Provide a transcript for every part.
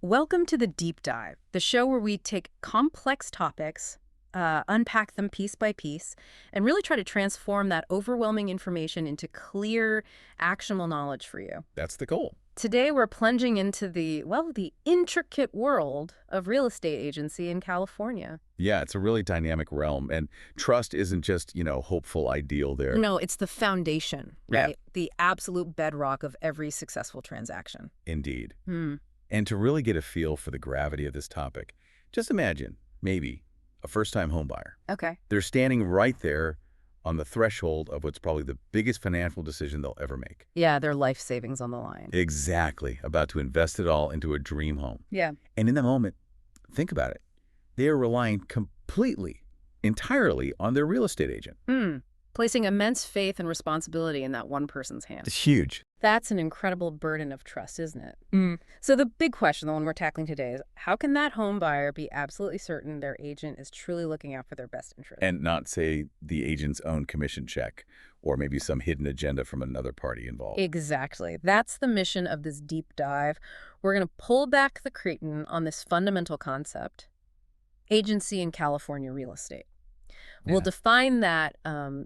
Welcome to the Deep Dive, the show where we take complex topics, unpack them piece by piece, and really try to transform that overwhelming information into clear, actionable knowledge for you. That's the goal. Today, we're plunging into the intricate world of real estate agency in California. Yeah, it's a really dynamic realm, and trust isn't just, hopeful ideal there. No, it's the foundation, Yeah. right? The absolute bedrock of every successful transaction. Indeed. Hmm. And to really get a feel for the gravity of this topic, just imagine, maybe, a first-time homebuyer. Okay. They're standing right there on the threshold of what's probably the biggest financial decision they'll ever make. Yeah, their life savings on the line. Exactly. About to invest it all into a dream home. Yeah. And in that moment, think about it. They are relying entirely on their real estate agent. Placing immense faith and responsibility in that one person's hands. It's huge. That's an incredible burden of trust, isn't it? So the big question, the one we're tackling today, is how can that home buyer be absolutely certain their agent is truly looking out for their best interest? And not, say, the agent's own commission check or maybe some hidden agenda from another party involved. Exactly. That's the mission of this deep dive. We're going to pull back the curtain on this fundamental concept, agency in California real estate. We'll Yeah. define that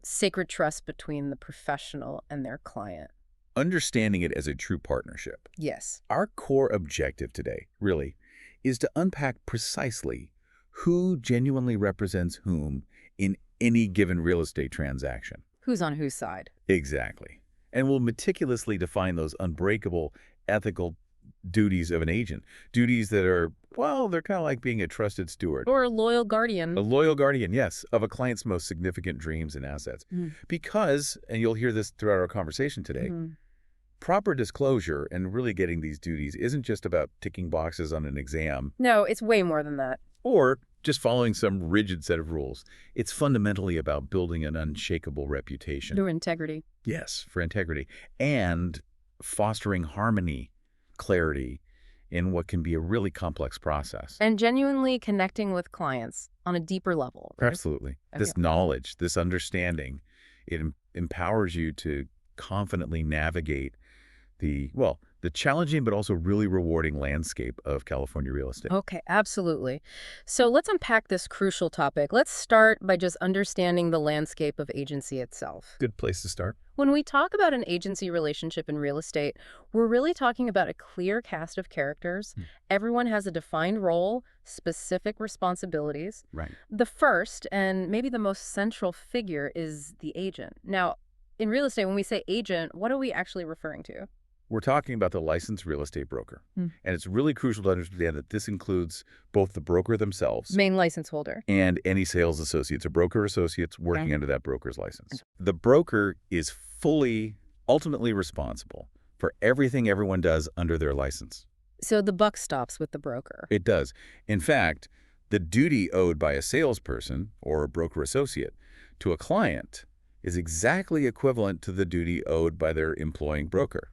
sacred trust between the professional and their client. Understanding it as a true partnership. Yes. Our core objective today, really, is to unpack precisely who genuinely represents whom in any given real estate transaction. Who's on whose side? Exactly. And we'll meticulously define those unbreakable ethical duties of an agent. Duties that are, well, they're kind of like being a trusted steward. Or a loyal guardian. A loyal guardian, yes, of a client's most significant dreams and assets. Because, and you'll hear this throughout our conversation today, proper disclosure and really getting these duties isn't just about ticking boxes on an exam No, it's way more than that. or just following some rigid set of rules. It's fundamentally about building an unshakable reputation. Their integrity. Yes, for integrity. And fostering harmony, clarity in what can be a really complex process. And genuinely connecting with clients on a deeper level. Right? Absolutely. Okay. This knowledge, this understanding, it empowers you to confidently navigate the challenging but also really rewarding landscape of California real estate. Okay, absolutely. So let's unpack this crucial topic. Let's start by just understanding the landscape of agency itself. Good place to start. When we talk about an agency relationship in real estate, we're really talking about a clear cast of characters. Everyone has a defined role, specific responsibilities. Right. The first, and maybe the most central figure, is the agent. Now, in real estate, when we say agent, what are we actually referring to? We're talking about the licensed real estate broker. And it's really crucial to understand that this includes both the broker themselves Main license holder. and any sales associates or broker associates working under that broker's license. The broker is ultimately responsible for everything everyone does under their license. So the buck stops with the broker. It does. In fact, the duty owed by a salesperson or a broker associate to a client is exactly equivalent to the duty owed by their employing broker.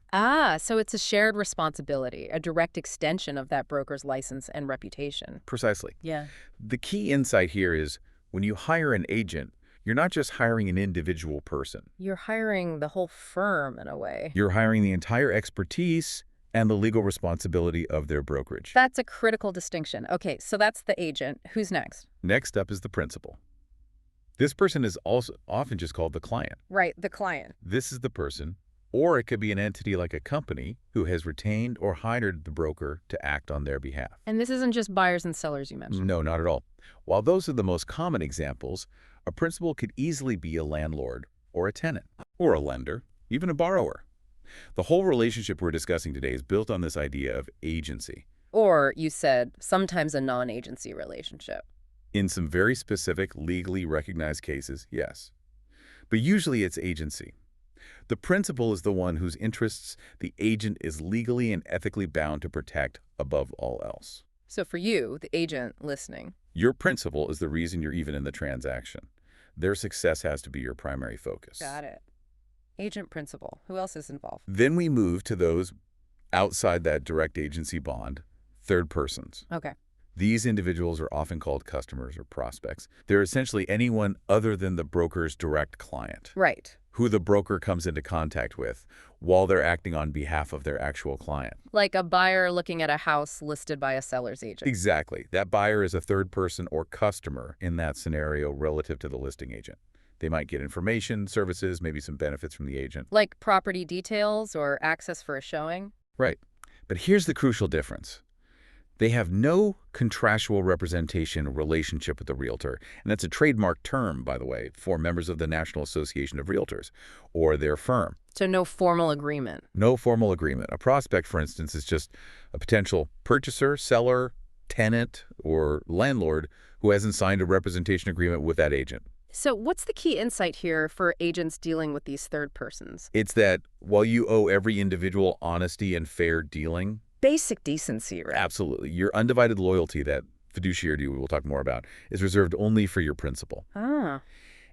So it's a shared responsibility, a direct extension of that broker's license and reputation. Precisely. Yeah. The key insight here is when you hire an agent, you're not just hiring an individual person. You're hiring the whole firm in a way. You're hiring the entire expertise and the legal responsibility of their brokerage. That's a critical distinction. Okay, so that's the agent. Who's next? Next up is the principal. This person is also often just called the client. Right, the client. This is the person, or it could be an entity like a company who has retained or hired the broker to act on their behalf. And this isn't just buyers and sellers you mentioned. No, not at all. While those are the most common examples, a principal could easily be a landlord or a tenant or a lender, even a borrower. The whole relationship we're discussing today is built on this idea of agency. Or, you said, sometimes a non-agency relationship. In some very specific, legally recognized cases, yes. But usually it's agency. The principal is the one whose interests the agent is legally and ethically bound to protect above all else. So for you, the agent listening. Your principal is the reason you're even in the transaction. Their success has to be your primary focus. Got it. Agent principal. Who else is involved? Then we move to those outside that direct agency bond, third persons. Okay. These individuals are often called customers or prospects. They're essentially anyone other than the broker's direct client, Right. who the broker comes into contact with while they're acting on behalf of their actual client. Like a buyer looking at a house listed by a seller's agent. Exactly. That buyer is a third person or customer in that scenario relative to the listing agent. They might get information, services, maybe some benefits from the agent. Like property details or access for a showing? Right. But here's the crucial difference. They have no contractual representation or relationship with the realtor. And that's a trademark term, by the way, for members of the National Association of REALTORS or their firm. So no formal agreement. No formal agreement. A prospect, for instance, is just a potential purchaser, seller, tenant, or landlord who hasn't signed a representation agreement with that agent. So what's the key insight here for agents dealing with these third persons? It's that while you owe every individual honesty and fair dealing, Basic decency, right? absolutely, your undivided loyalty, that fiduciary duty we'll talk more about, is reserved only for your principal. Ah,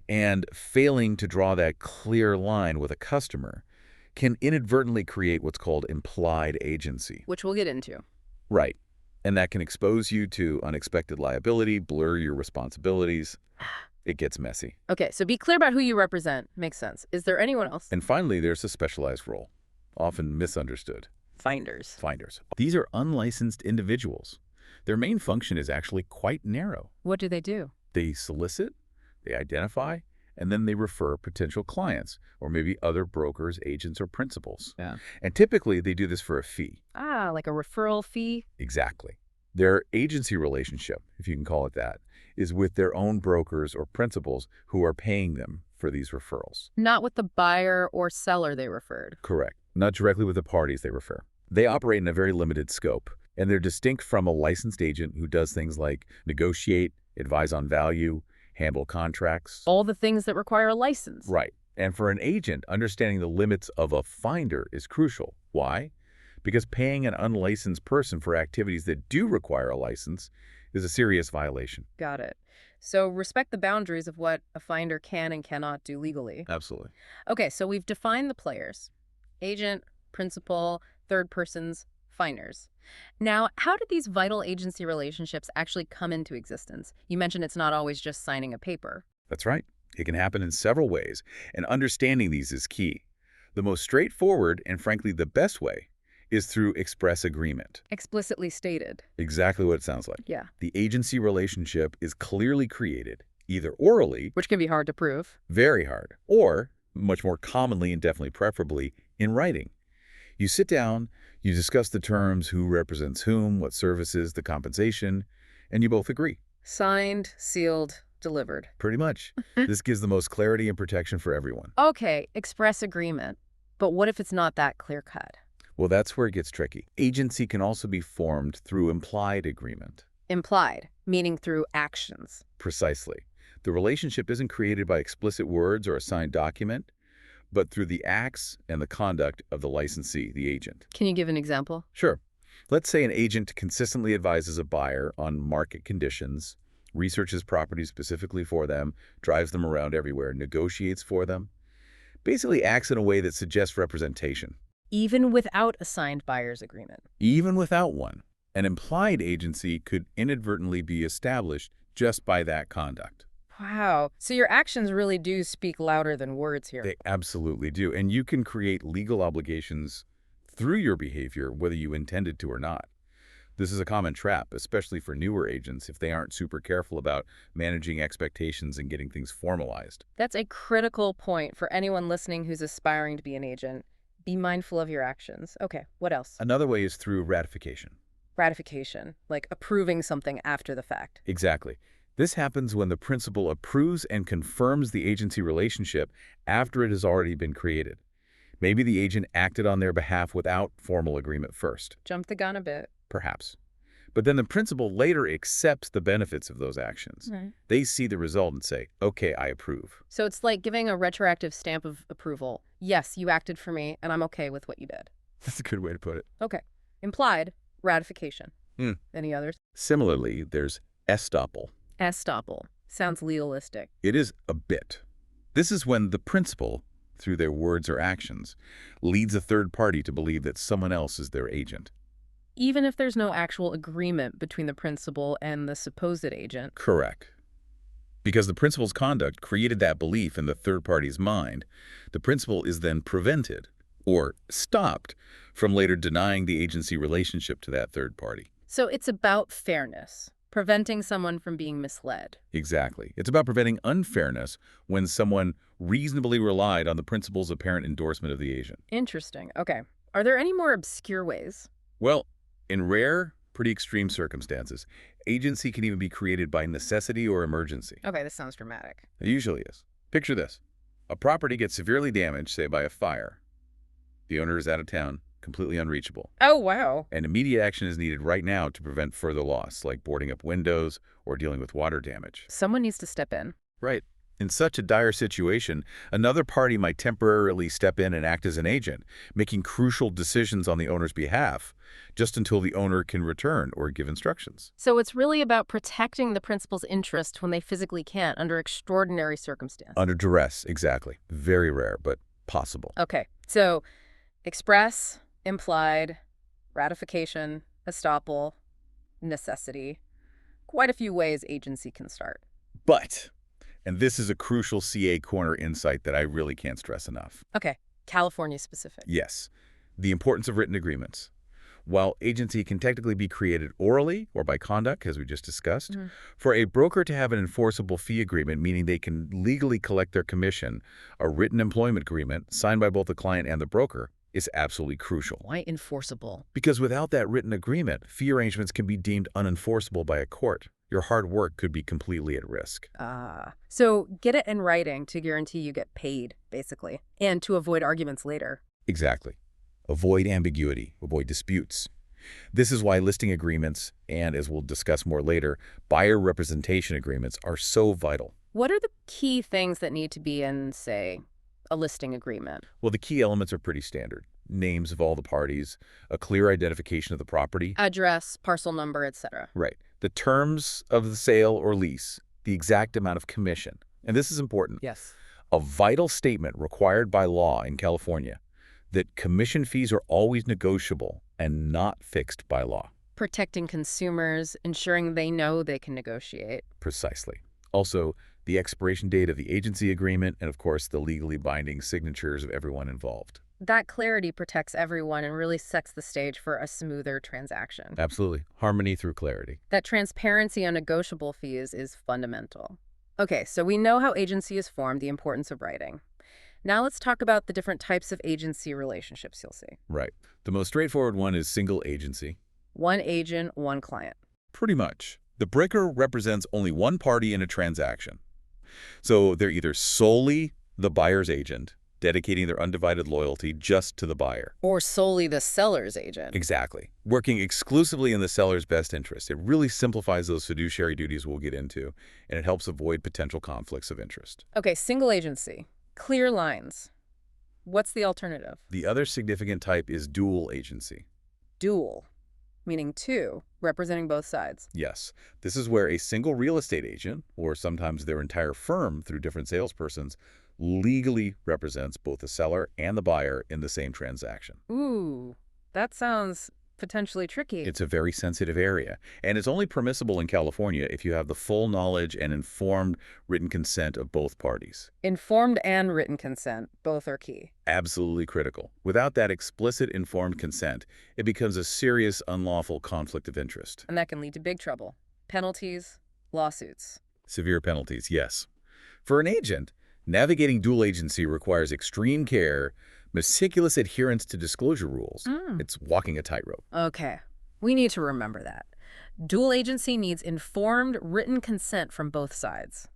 And failing to draw that clear line with a customer can inadvertently create what's called implied agency. which we'll get into. Right. And that can expose you to unexpected liability, blur your responsibilities. It gets messy. Okay, so be clear about who you represent. Makes sense. Is there anyone else? And finally, there's a specialized role, often misunderstood. Finders. Finders. These are unlicensed individuals. Their main function is actually quite narrow. What do they do? They solicit, they identify, and then they refer potential clients, or maybe other brokers, agents, or principals. Yeah. And typically, they do this for a fee. Ah, like a referral fee? Exactly. Their agency relationship, if you can call it that, is with their own brokers or principals who are paying them for these referrals. Not with the buyer or seller they referred. Correct. Not directly with the parties they refer. They operate in a very limited scope, and they're distinct from a licensed agent who does things like negotiate, advise on value, handle contracts. All the things that require a license. Right. And for an agent, understanding the limits of a finder is crucial. Why? Because paying an unlicensed person for activities that do require a license is a serious violation. Got it. So respect the boundaries of what a finder can and cannot do legally. Absolutely. Okay, so we've defined the players. Agent, principal, third persons, finders. Now, how did these vital agency relationships actually come into existence? You mentioned it's not always just signing a paper. That's right. It can happen in several ways, and understanding these is key. The most straightforward, and frankly the best way, is through express agreement. Explicitly stated. Exactly what it sounds like. Yeah. The agency relationship is clearly created, either orally, Which can be hard to prove. very hard, or, much more commonly and definitely preferably, in writing. You sit down, you discuss the terms, who represents whom, what services, the compensation, and you both agree. Signed, sealed, delivered. Pretty much. This gives the most clarity and protection for everyone. Okay, express agreement. But what if it's not that clear-cut? Well, that's where it gets tricky. Agency can also be formed through implied agreement. Implied, meaning through actions. Precisely. The relationship isn't created by explicit words or a signed document, but through the acts and the conduct of the licensee, the agent. Can you give an example? Sure. Let's say an agent consistently advises a buyer on market conditions, researches properties specifically for them, drives them around everywhere, negotiates for them, basically acts in a way that suggests representation. Even without a signed buyer's agreement. Even without one, an implied agency could inadvertently be established just by that conduct. Wow. So your actions really do speak louder than words here. They absolutely do. And you can create legal obligations through your behavior, whether you intended to or not. This is a common trap, especially for newer agents if they aren't super careful about managing expectations and getting things formalized. That's a critical point for anyone listening who's aspiring to be an agent. Be mindful of your actions. Okay, what else? Another way is through ratification. Ratification, like approving something after the fact. Exactly. This happens when the principal approves and confirms the agency relationship after it has already been created. Maybe the agent acted on their behalf without formal agreement first. Jump the gun a bit. Perhaps. But then the principal later accepts the benefits of those actions. Right. They see the result and say, okay, I approve. So it's like giving a retroactive stamp of approval. Yes, you acted for me, and I'm okay with what you did. That's a good way to put it. Okay. Implied ratification. Hmm. Any others? Similarly, there's estoppel. Estoppel. Sounds legalistic. It is a bit. This is when the principal, through their words or actions, leads a third party to believe that someone else is their agent. even if there's no actual agreement between the principal and the supposed agent. Correct. Because the principal's conduct created that belief in the third party's mind, the principal is then prevented or stopped from later denying the agency relationship to that third party. So it's about fairness, preventing someone from being misled. Exactly. It's about preventing unfairness when someone reasonably relied on the principal's apparent endorsement of the agent. Interesting. Okay. Are there any more obscure ways? Well, in rare, pretty extreme circumstances, agency can even be created by necessity or emergency. Okay, this sounds dramatic. It usually is. Picture this. A property gets severely damaged, say by a fire. The owner is out of town, completely unreachable. Oh, wow. And immediate action is needed right now to prevent further loss, like boarding up windows or dealing with water damage. Someone needs to step in. Right. In such a dire situation, another party might temporarily step in and act as an agent, making crucial decisions on the owner's behalf, just until the owner can return or give instructions. So it's really about protecting the principal's interest when they physically can't under extraordinary circumstances. Under duress, exactly. Very rare, but possible. Okay, so express, implied, ratification, estoppel, necessity. Quite a few ways agency can start. But, and this is a crucial CA Corner insight that I really can't stress enough. Okay, California specific. Yes, the importance of written agreements. While agency can technically be created orally or by conduct, as we just discussed, for a broker to have an enforceable fee agreement, meaning they can legally collect their commission, a written employment agreement signed by both the client and the broker, is absolutely crucial. Why enforceable? Because without that written agreement, fee arrangements can be deemed unenforceable by a court. Your hard work could be completely at risk. So get it in writing to guarantee you get paid, basically, and to avoid arguments later. Exactly. Avoid ambiguity, avoid disputes. This is why listing agreements, and as we'll discuss more later, buyer representation agreements are so vital. What are the key things that need to be in, say, a listing agreement? Well, the key elements are pretty standard. Names of all the parties, a clear identification of the property. Address, parcel number, etc. Right. The terms of the sale or lease, the exact amount of commission. And this is important. Yes. A vital statement required by law in California that commission fees are always negotiable and not fixed by law. Protecting consumers, ensuring they know they can negotiate. Precisely. Also, the expiration date of the agency agreement and, of course, the legally binding signatures of everyone involved. That clarity protects everyone and really sets the stage for a smoother transaction. Absolutely. Harmony through clarity. That transparency on negotiable fees is fundamental. Okay, so we know how agency is formed, the importance of writing. Now let's talk about the different types of agency relationships you'll see. Right. The most straightforward one is single agency. One agent, one client. Pretty much. The broker represents only one party in a transaction. So they're either solely the buyer's agent, dedicating their undivided loyalty just to the buyer. Or solely the seller's agent. Exactly. Working exclusively in the seller's best interest. It really simplifies those fiduciary duties we'll get into, and it helps avoid potential conflicts of interest. Okay, single agency. Clear lines. What's the alternative? The other significant type is dual agency. Dual, meaning two, representing both sides. Yes. This is where a single real estate agent, or sometimes their entire firm through different salespersons, legally represents both the seller and the buyer in the same transaction. Ooh, that sounds potentially tricky. It's a very sensitive area, and it's only permissible in California if you have the full knowledge and informed written consent of both parties. Informed and written consent, both are key. Absolutely critical. Without that explicit informed consent, it becomes a serious unlawful conflict of interest. And that can lead to big trouble. Penalties, lawsuits. Severe penalties, yes. For an agent, navigating dual agency requires extreme care, meticulous adherence to disclosure rules. It's walking a tightrope. Okay, we need to remember that. Dual agency needs informed, written consent from both sides.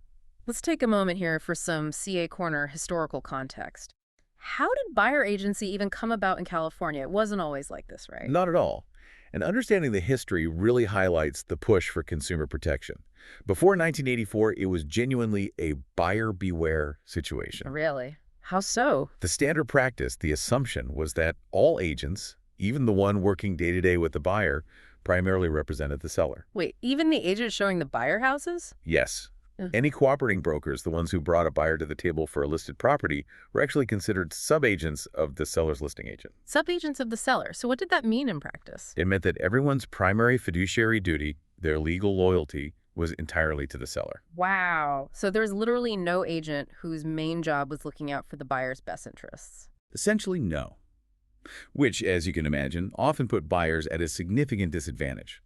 Let's take a moment here for some CA Corner historical context. How did buyer agency even come about in California? It wasn't always like this, right? Not at all. And understanding the history really highlights the push for consumer protection. Before 1984, it was genuinely a buyer beware situation. Really? How so? The standard practice, the assumption, was that all agents, even the one working day-to-day with the buyer, primarily represented the seller. Wait, even the agent showing the buyer houses? Yes, Yeah. Any cooperating brokers, the ones who brought a buyer to the table for a listed property, were actually considered subagents of the seller's listing agent. Subagents of the seller. So what did that mean in practice? It meant that everyone's primary fiduciary duty, their legal loyalty, was entirely to the seller. Wow. So there's literally no agent whose main job was looking out for the buyer's best interests. Essentially, no. Which, as you can imagine, often put buyers at a significant disadvantage,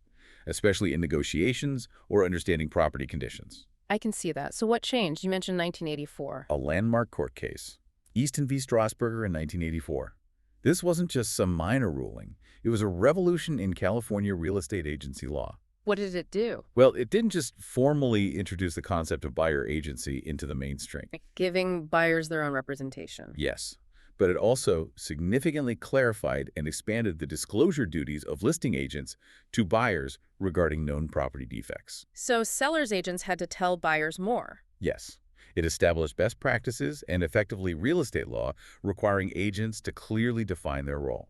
especially in negotiations or understanding property conditions. I can see that. So what changed? You mentioned 1984. A landmark court case, Easton v. Strasburger in 1984. This wasn't just some minor ruling. It was a revolution in California real estate agency law. What did it do? Well, it didn't just formally introduce the concept of buyer agency into the mainstream. Giving buyers their own representation. Yes, but it also significantly clarified and expanded the disclosure duties of listing agents to buyers regarding known property defects. So sellers' agents had to tell buyers more. Yes, it established best practices and effectively real estate law requiring agents to clearly define their role.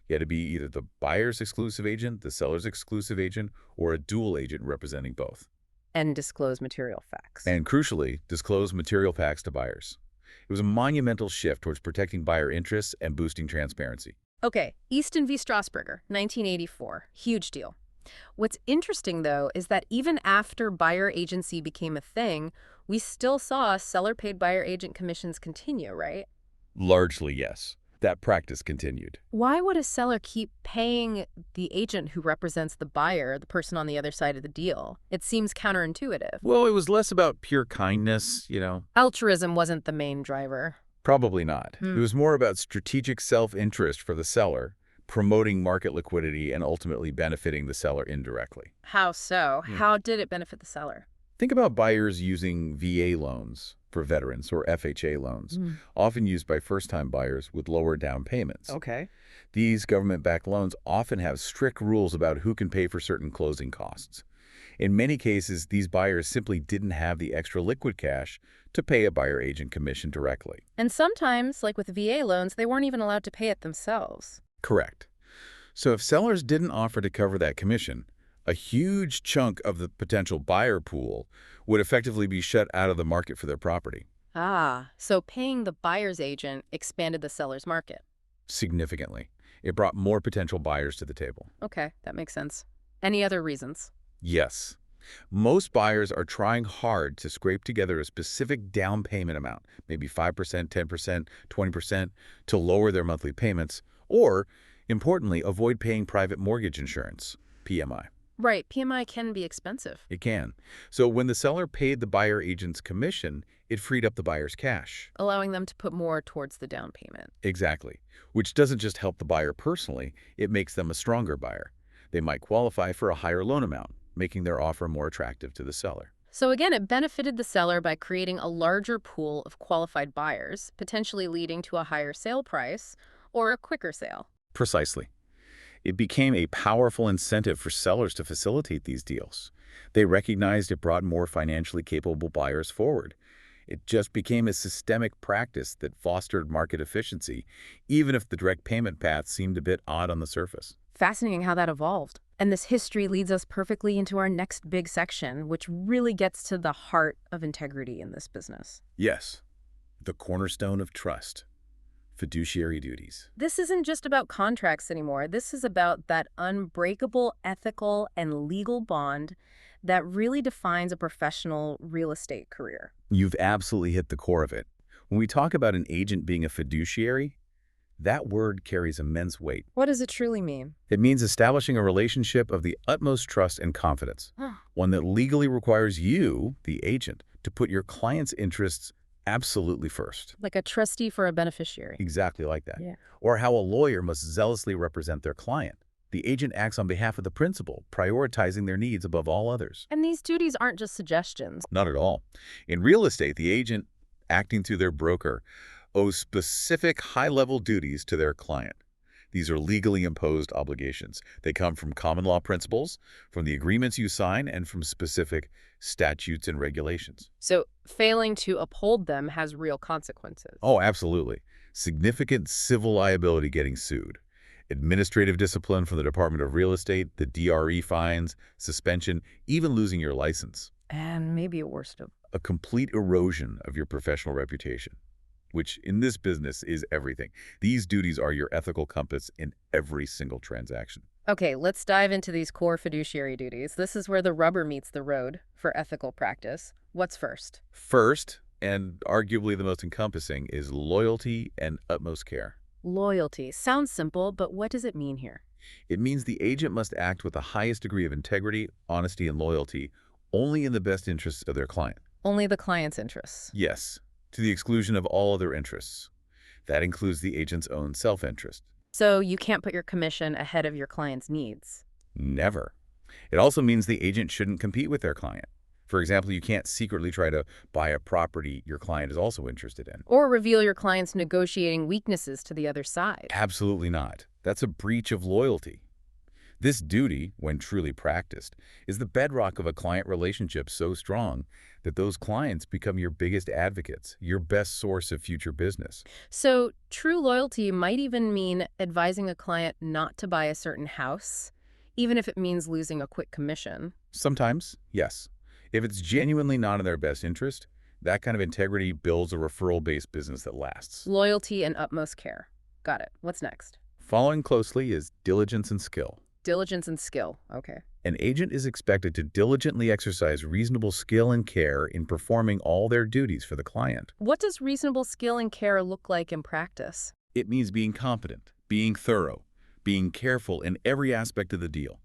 You had to be either the buyer's exclusive agent, the seller's exclusive agent, or a dual agent representing both. And disclose material facts. And crucially, disclose material facts to buyers. It was a monumental shift towards protecting buyer interests and boosting transparency. Okay, Easton v. Strasburger, 1984. Huge deal. What's interesting, though, is that even after buyer agency became a thing, we still saw seller-paid buyer agent commissions continue, right? Largely, yes. That practice continued. Why would a seller keep paying the agent who represents the buyer, the person on the other side of the deal? It seems counterintuitive. Well, it was less about pure kindness, Altruism wasn't the main driver. Probably not. It was more about strategic self-interest for the seller, promoting market liquidity and ultimately benefiting the seller indirectly. How so? How did it benefit the seller? Think about buyers using VA loans for veterans or FHA loans, often used by first-time buyers with lower down payments. Okay. These government-backed loans often have strict rules about who can pay for certain closing costs. In many cases, these buyers simply didn't have the extra liquid cash to pay a buyer agent commission directly. And sometimes, like with VA loans, they weren't even allowed to pay it themselves. Correct. So if sellers didn't offer to cover that commission, a huge chunk of the potential buyer pool would effectively be shut out of the market for their property. Ah, so paying the buyer's agent expanded the seller's market. Significantly. It brought more potential buyers to the table. Okay, that makes sense. Any other reasons? Yes. Most buyers are trying hard to scrape together a specific down payment amount, maybe 5%, 10%, 20%, to lower their monthly payments, or, importantly, avoid paying private mortgage insurance, PMI. Right, PMI can be expensive. It can. So when the seller paid the buyer agent's commission, it freed up the buyer's cash. Allowing them to put more towards the down payment. Exactly. Which doesn't just help the buyer personally, it makes them a stronger buyer. They might qualify for a higher loan amount, making their offer more attractive to the seller. So again, it benefited the seller by creating a larger pool of qualified buyers, potentially leading to a higher sale price or a quicker sale. Precisely. It became a powerful incentive for sellers to facilitate these deals. They recognized it brought more financially capable buyers forward. It just became a systemic practice that fostered market efficiency, even if the direct payment path seemed a bit odd on the surface. Fascinating how that evolved. And this history leads us perfectly into our next big section, which really gets to the heart of integrity in this business. Yes, the cornerstone of trust. Fiduciary duties. This isn't just about contracts anymore. This is about that unbreakable ethical and legal bond that really defines a professional real estate career. You've absolutely hit the core of it. When we talk about an agent being a fiduciary, that word carries immense weight. What does it truly mean? It means establishing a relationship of the utmost trust and confidence, one that legally requires you, the agent, to put your client's interests absolutely first. Like a trustee for a beneficiary. Exactly like that. Yeah. Or how a lawyer must zealously represent their client. The agent acts on behalf of the principal, prioritizing their needs above all others. And these duties aren't just suggestions. Not at all. In real estate, the agent, acting through their broker, owes specific high-level duties to their client. These are legally imposed obligations. They come from common law principles, from the agreements you sign, and from specific statutes and regulations. So failing to uphold them has real consequences. Oh, absolutely. Significant civil liability getting sued. Administrative discipline from the Department of Real Estate, the DRE fines, suspension, even losing your license. And maybe a worst of. A complete erosion of your professional reputation, which in this business is everything. These duties are your ethical compass in every single transaction. Okay, let's dive into these core fiduciary duties. This is where the rubber meets the road for ethical practice. What's first? First, and arguably the most encompassing, is loyalty and utmost care. Loyalty. Sounds simple, but what does it mean here? It means the agent must act with the highest degree of integrity, honesty, and loyalty only in the best interests of their client. Only the client's interests. Yes, to the exclusion of all other interests. That includes the agent's own self-interest. So you can't put your commission ahead of your client's needs. Never. It also means the agent shouldn't compete with their client. For example, you can't secretly try to buy a property your client is also interested in. Or reveal your client's negotiating weaknesses to the other side. Absolutely not. That's a breach of loyalty. This duty, when truly practiced, is the bedrock of a client relationship so strong that those clients become your biggest advocates, your best source of future business. So true loyalty might even mean advising a client not to buy a certain house, even if it means losing a quick commission. Sometimes, yes. If it's genuinely not in their best interest, that kind of integrity builds a referral-based business that lasts. Loyalty and utmost care. Got it. What's next? Following closely is diligence and skill. Diligence and skill. Okay. An agent is expected to diligently exercise reasonable skill and care in performing all their duties for the client. What does reasonable skill and care look like in practice? It means being competent, being thorough, being careful in every aspect of the deal,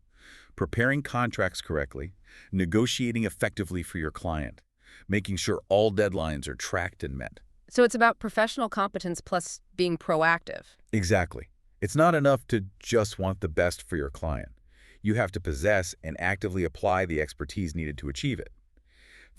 preparing contracts correctly, negotiating effectively for your client, making sure all deadlines are tracked and met. So it's about professional competence plus being proactive. Exactly. It's not enough to just want the best for your client. You have to possess and actively apply the expertise needed to achieve it.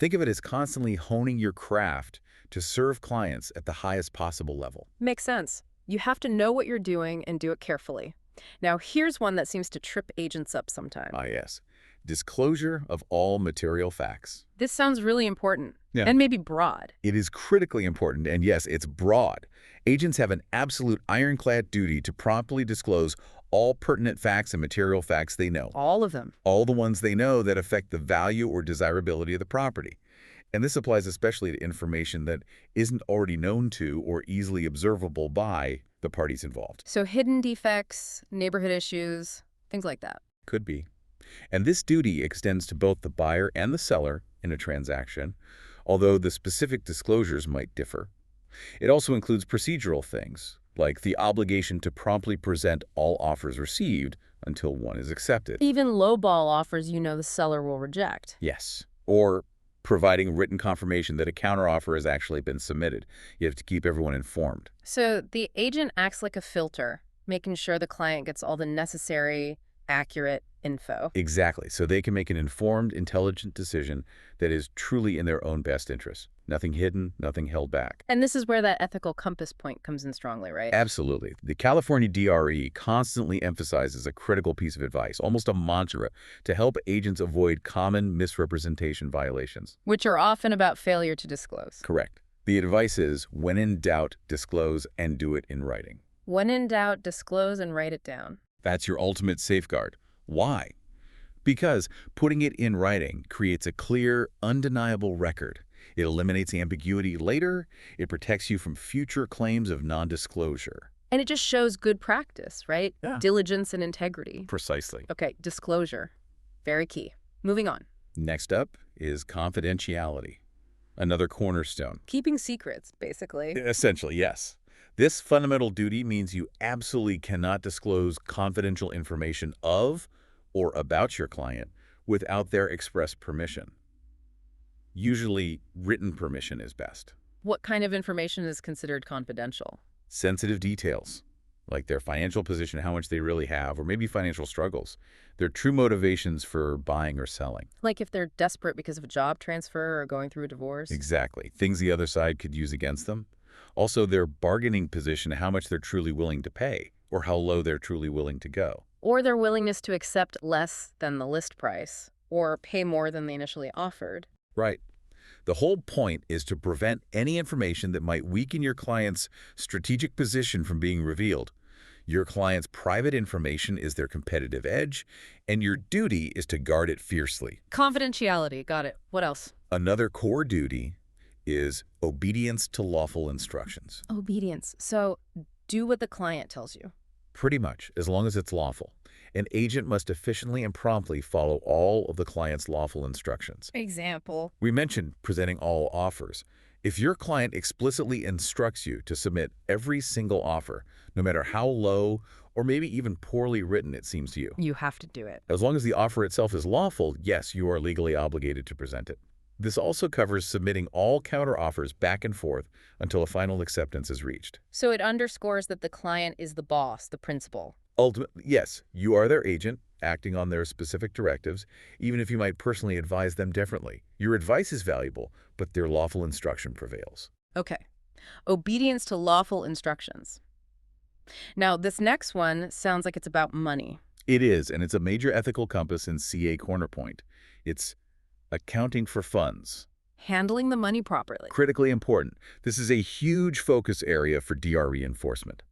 Think of it as constantly honing your craft to serve clients at the highest possible level. Makes sense. You have to know what you're doing and do it carefully. Now, here's one that seems to trip agents up sometimes. Ah, yes. Disclosure of all material facts. This sounds really important. Yeah. And maybe broad. It is critically important, and yes, it's broad. Agents have an absolute ironclad duty to promptly disclose all pertinent facts and material facts they know. All of them. All the ones they know that affect the value or desirability of the property. And this applies especially to information that isn't already known to or easily observable by the parties involved. So hidden defects, neighborhood issues, things like that. Could be. And this duty extends to both the buyer and the seller in a transaction, although the specific disclosures might differ. It also includes procedural things, like the obligation to promptly present all offers received until one is accepted. Even lowball offers the seller will reject. Yes. Or providing written confirmation that a counteroffer has actually been submitted. You have to keep everyone informed. So the agent acts like a filter, making sure the client gets all the necessary, accurate info. Exactly. So they can make an informed, intelligent decision that is truly in their own best interest. Nothing hidden, nothing held back. And this is where that ethical compass point comes in strongly, right? Absolutely. The California DRE constantly emphasizes a critical piece of advice, almost a mantra, to help agents avoid common misrepresentation violations. Which are often about failure to disclose. Correct. The advice is, when in doubt, disclose and do it in writing. When in doubt, disclose and write it down. That's your ultimate safeguard. Why? Because putting it in writing creates a clear, undeniable record. It eliminates ambiguity later. It protects you from future claims of non-disclosure. And it just shows good practice, right? Yeah. Diligence and integrity. Precisely. Okay, disclosure. Very key. Moving on. Next up is confidentiality, another cornerstone. Keeping secrets, basically. Essentially, yes. This fundamental duty means you absolutely cannot disclose confidential information of or about your client without their express permission. Usually, written permission is best. What kind of information is considered confidential? Sensitive details, like their financial position, how much they really have, or maybe financial struggles. Their true motivations for buying or selling. Like if they're desperate because of a job transfer or going through a divorce? Exactly. Things the other side could use against them. Also, their bargaining position, how much they're truly willing to pay, or how low they're truly willing to go. Or their willingness to accept less than the list price, or pay more than they initially offered. Right. The whole point is to prevent any information that might weaken your client's strategic position from being revealed. Your client's private information is their competitive edge, and your duty is to guard it fiercely. Confidentiality, got it. What else? Another core duty is obedience to lawful instructions. Obedience. So do what the client tells you. Pretty much, as long as it's lawful. An agent must efficiently and promptly follow all of the client's lawful instructions. Example. We mentioned presenting all offers. If your client explicitly instructs you to submit every single offer, no matter how low or maybe even poorly written it seems to you, You have to do it. as long as the offer itself is lawful, yes, you are legally obligated to present it. This also covers submitting all counteroffers back and forth until a final acceptance is reached. So it underscores that the client is the boss, the principal. Ultimately, yes, you are their agent, acting on their specific directives, even if you might personally advise them differently. Your advice is valuable, but their lawful instruction prevails. Okay. Obedience to lawful instructions. Now, this next one sounds like it's about money. It is, and it's a major ethical compass in CA Cornerpoint. It's accounting for funds. Handling the money properly. Critically important. This is a huge focus area for DRE enforcement.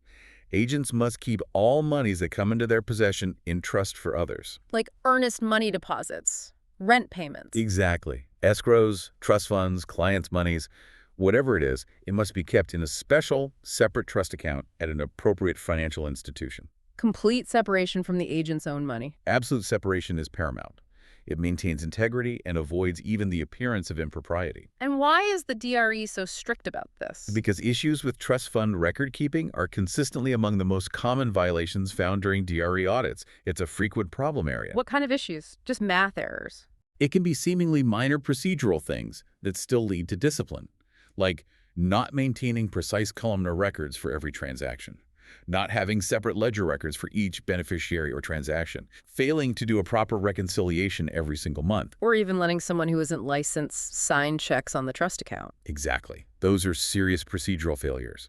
Agents must keep all monies that come into their possession in trust for others. Like earnest money deposits, rent payments. Exactly. Escrows, trust funds, clients' monies, whatever it is, it must be kept in a special, separate trust account at an appropriate financial institution. Complete separation from the agent's own money. Absolute separation is paramount. It maintains integrity and avoids even the appearance of impropriety. And why is the DRE so strict about this? Because issues with trust fund record keeping are consistently among the most common violations found during DRE audits. It's a frequent problem area. What kind of issues? Just math errors. It can be seemingly minor procedural things that still lead to discipline, like not maintaining precise columnar records for every transaction, not having separate ledger records for each beneficiary or transaction, failing to do a proper reconciliation every single month. Or even letting someone who isn't licensed sign checks on the trust account. Exactly. Those are serious procedural failures.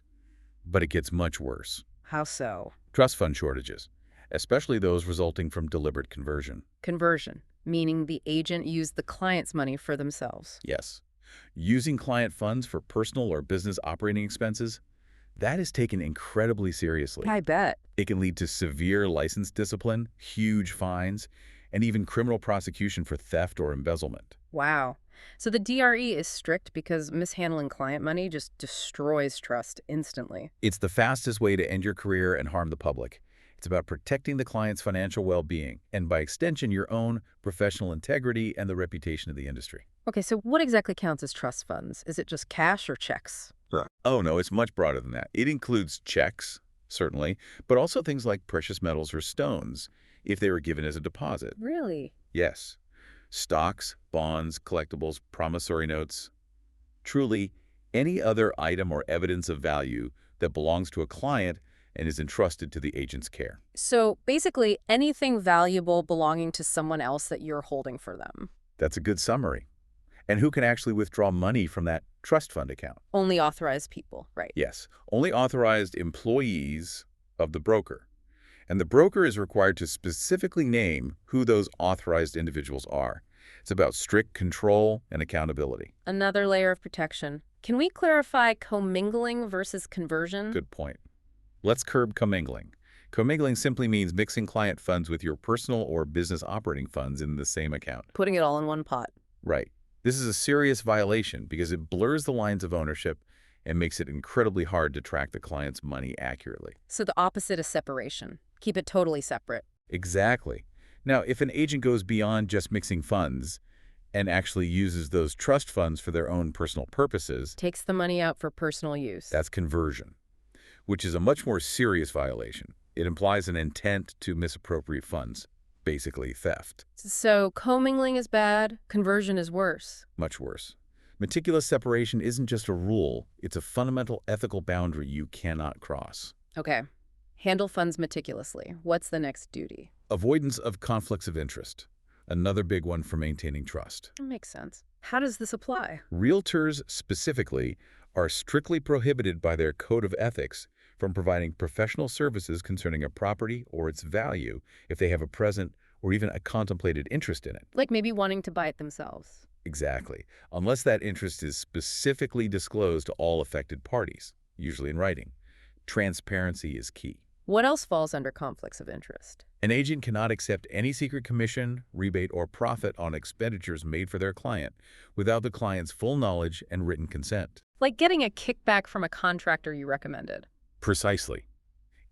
But it gets much worse. How so? Trust fund shortages, especially those resulting from deliberate conversion. Conversion, meaning the agent used the client's money for themselves. Yes. Using client funds for personal or business operating expenses, that is taken incredibly seriously. I bet. It can lead to severe license discipline, huge fines, and even criminal prosecution for theft or embezzlement. Wow. So the DRE is strict because mishandling client money just destroys trust instantly. It's the fastest way to end your career and harm the public. It's about protecting the client's financial well-being, and by extension, your own professional integrity and the reputation of the industry. Okay, so what exactly counts as trust funds? Is it just cash or checks? Oh, no, it's much broader than that. It includes checks, certainly, but also things like precious metals or stones, if they were given as a deposit. Really? Yes. Stocks, bonds, collectibles, promissory notes. Truly, any other item or evidence of value that belongs to a client and is entrusted to the agent's care. So basically anything valuable belonging to someone else that you're holding for them. That's a good summary. And who can actually withdraw money from that trust fund account? Only authorized people, right? Yes, only authorized employees of the broker. And the broker is required to specifically name who those authorized individuals are. It's about strict control and accountability. Another layer of protection. Can we clarify commingling versus conversion? Good point. Let's curb commingling. Commingling simply means mixing client funds with your personal or business operating funds in the same account. Putting it all in one pot. Right. This is a serious violation because it blurs the lines of ownership and makes it incredibly hard to track the client's money accurately. So the opposite is separation. Keep it totally separate. Exactly. Now, if an agent goes beyond just mixing funds and actually uses those trust funds for their own personal purposes, Takes the money out for personal use. that's conversion, which is a much more serious violation. It implies an intent to misappropriate funds, basically theft. So commingling is bad, conversion is worse. Much worse. Meticulous separation isn't just a rule, it's a fundamental ethical boundary you cannot cross. Okay. Handle funds meticulously. What's the next duty? Avoidance of conflicts of interest, another big one for maintaining trust. Makes sense. How does this apply? Realtors, specifically, are strictly prohibited by their Code of Ethics from providing professional services concerning a property or its value if they have a present or even a contemplated interest in it. Like maybe wanting to buy it themselves. Exactly, unless that interest is specifically disclosed to all affected parties, usually in writing. Transparency is key. What else falls under conflicts of interest? An agent cannot accept any secret commission, rebate, or profit on expenditures made for their client without the client's full knowledge and written consent. Like getting a kickback from a contractor you recommended. Precisely.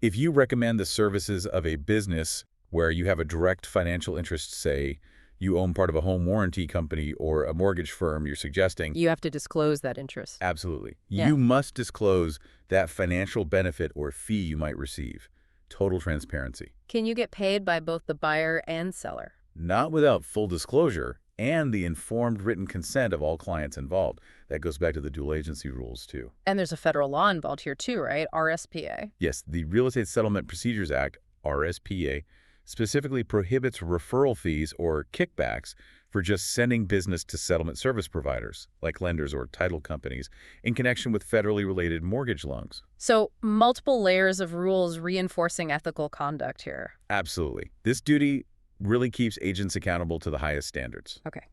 If you recommend the services of a business where you have a direct financial interest, say, you own part of a home warranty company or a mortgage firm you're suggesting, You have to disclose that interest. absolutely. Yeah. You must disclose that financial benefit or fee you might receive. Total transparency. Can you get paid by both the buyer and seller? Not without full disclosure and the informed written consent of all clients involved. That goes back to the dual agency rules, too. And there's a federal law involved here too, right? RSPA. Yes, the Real Estate Settlement Procedures Act, RSPA, specifically prohibits referral fees or kickbacks for just sending business to settlement service providers, like lenders or title companies, in connection with federally related mortgage loans. So multiple layers of rules reinforcing ethical conduct here. Absolutely. This duty really keeps agents accountable to the highest standards. Okay.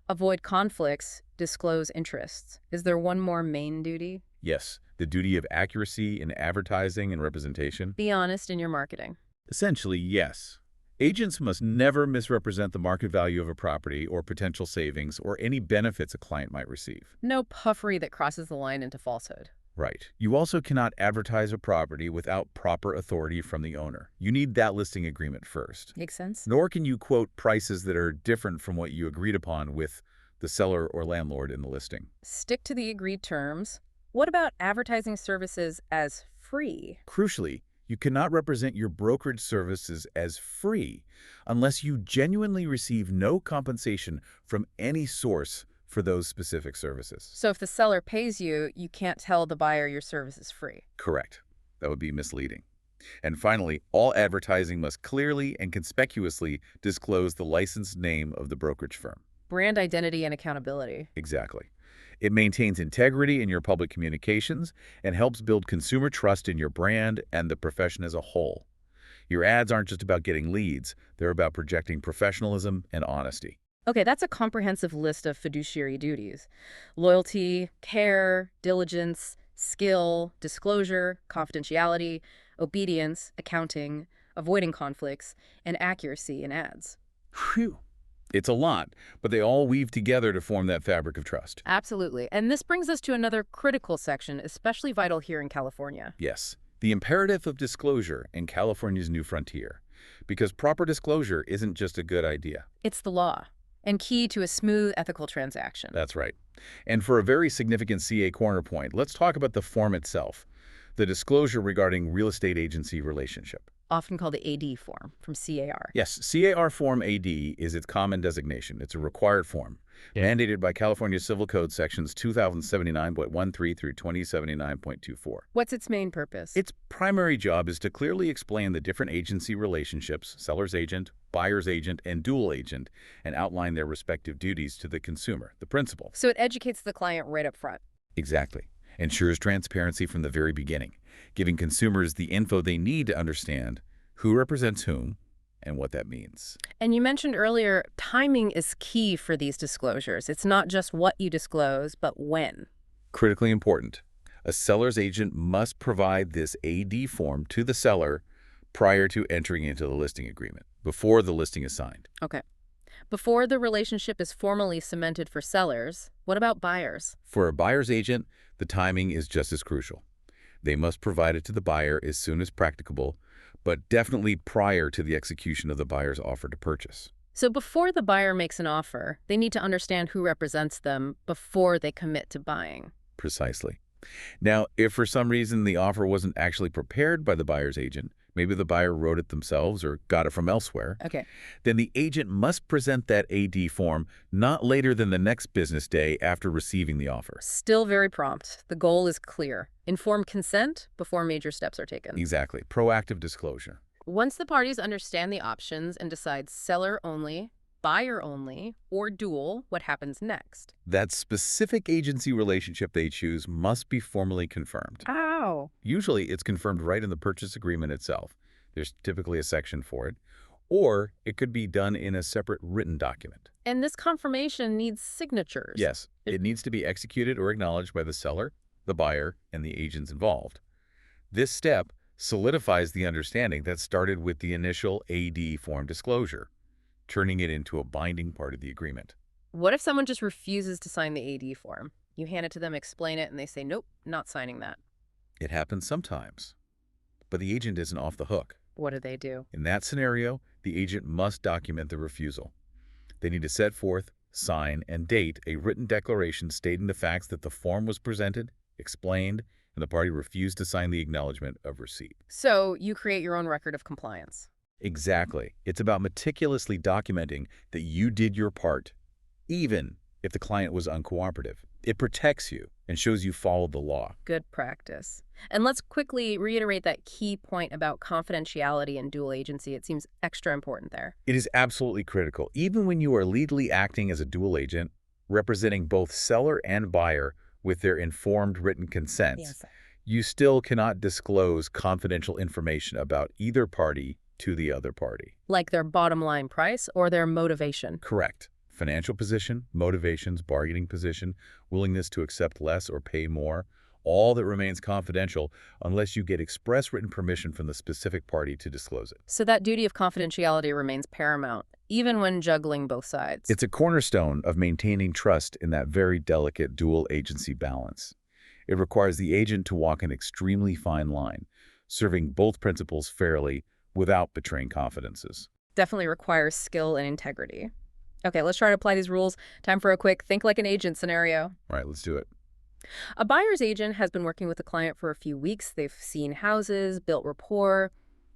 Avoid conflicts, disclose interests. Is there one more main duty? Yes, the duty of accuracy in advertising and representation. Be honest in your marketing. Essentially, yes. Agents must never misrepresent the market value of a property or potential savings or any benefits a client might receive. No puffery that crosses the line into falsehood. Right. You also cannot advertise a property without proper authority from the owner. You need that listing agreement first. Makes sense? Nor can you quote prices that are different from what you agreed upon with the seller or landlord in the listing. Stick to the agreed terms. What about advertising services as free? Crucially, you cannot represent your brokerage services as free unless you genuinely receive no compensation from any source for those specific services. So if the seller pays you, you can't tell the buyer your service is free. Correct. That would be misleading. And finally, all advertising must clearly and conspicuously disclose the licensed name of the brokerage firm. Brand identity and accountability. Exactly. It maintains integrity in your public communications and helps build consumer trust in your brand and the profession as a whole. Your ads aren't just about getting leads. They're about projecting professionalism and honesty. Okay, that's a comprehensive list of fiduciary duties. Loyalty, care, diligence, skill, disclosure, confidentiality, obedience, accounting, avoiding conflicts, and accuracy in ads. Phew. It's a lot, but they all weave together to form that fabric of trust. Absolutely. And this brings us to another critical section, especially vital here in California. Yes, the imperative of disclosure in California's new frontier. Because proper disclosure isn't just a good idea. It's the law and key to a smooth ethical transaction. That's right. And for a very significant CA corner point, let's talk about the form itself, the disclosure regarding real estate agency relationship. Often called the AD form from CAR. Yes, CAR Form AD is its common designation. It's a required form, mandated by California Civil Code sections 2079.13 through 2079.24. What's its main purpose? Its primary job is to clearly explain the different agency relationships, seller's agent, buyer's agent, and dual agent, and outline their respective duties to the consumer, the principal. So it educates the client right up front. Exactly. Ensures transparency from the very beginning, giving consumers the info they need to understand who represents whom and what that means. And you mentioned earlier, timing is key for these disclosures. It's not just what you disclose, but when. Critically important. A seller's agent must provide this AD form to the seller prior to entering into the listing agreement, before the listing is signed. Okay. Before the relationship is formally cemented for sellers, what about buyers? For a buyer's agent, the timing is just as crucial. They must provide it to the buyer as soon as practicable, but definitely prior to the execution of the buyer's offer to purchase. So before the buyer makes an offer, they need to understand who represents them before they commit to buying. Precisely. Now, if for some reason the offer wasn't actually prepared by the buyer's agent, maybe the buyer wrote it themselves or got it from elsewhere, Okay. then the agent must present that AD form not later than the next business day after receiving the offer. Still very prompt. The goal is clear. Informed consent before major steps are taken. Exactly. Proactive disclosure. Once the parties understand the options and decide seller only, buyer only, or dual, what happens next? That specific agency relationship they choose must be formally confirmed. Ow. Usually, it's confirmed right in the purchase agreement itself. There's typically a section for it. Or it could be done in a separate written document. And this confirmation needs signatures. Yes, it needs to be executed or acknowledged by the seller, the buyer, and the agents involved. This step solidifies the understanding that started with the initial AD form disclosure, turning it into a binding part of the agreement. What if someone just refuses to sign the AD form? You hand it to them, explain it, and they say, nope, not signing that. It happens sometimes, but the agent isn't off the hook. What do they do? In that scenario, the agent must document the refusal. They need to set forth, sign, and date a written declaration stating the facts that the form was presented, explained, and the party refused to sign the acknowledgement of receipt. So you create your own record of compliance. Exactly. It's about meticulously documenting that you did your part, even if the client was uncooperative. It protects you and shows you followed the law. Good practice. And let's quickly reiterate that key point about confidentiality and dual agency. It seems extra important there. It is absolutely critical. Even when you are legally acting as a dual agent, representing both seller and buyer with their informed written consents, Yes. you still cannot disclose confidential information about either party to the other party. Like their bottom line price or their motivation. Correct. Financial position, motivations, bargaining position, willingness to accept less or pay more, all that remains confidential unless you get express written permission from the specific party to disclose it. So that duty of confidentiality remains paramount, even when juggling both sides. It's a cornerstone of maintaining trust in that very delicate dual agency balance. It requires the agent to walk an extremely fine line, serving both principles fairly without betraying confidences. Definitely requires skill and integrity. Okay, let's try to apply these rules. Time for a quick think like an agent scenario. All right, let's do it. A buyer's agent has been working with a client for a few weeks. They've seen houses, built rapport.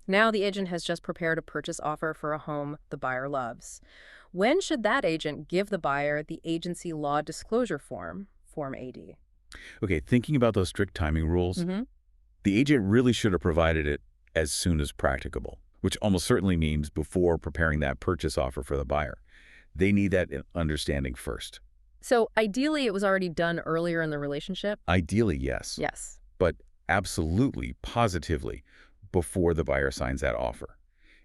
Now the agent has just prepared a purchase offer for a home the buyer loves. When should that agent give the buyer the agency law disclosure form, Form AD? Okay, thinking about those strict timing rules, the agent really should have provided it as soon as practicable, which almost certainly means before preparing that purchase offer for the buyer. They need that understanding first. So ideally, it was already done earlier in the relationship? Ideally, yes. Yes. But absolutely, positively, before the buyer signs that offer.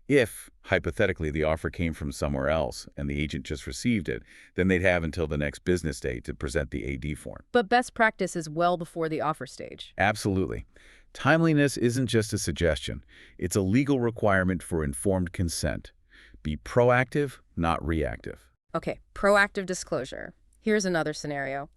If, hypothetically, the offer came from somewhere else and the agent just received it, then they'd have until the next business day to present the AD form. But best practice is well before the offer stage. Absolutely. Timeliness isn't just a suggestion. It's a legal requirement for informed consent. Be proactive, not reactive. Okay, proactive disclosure. Here's another scenario.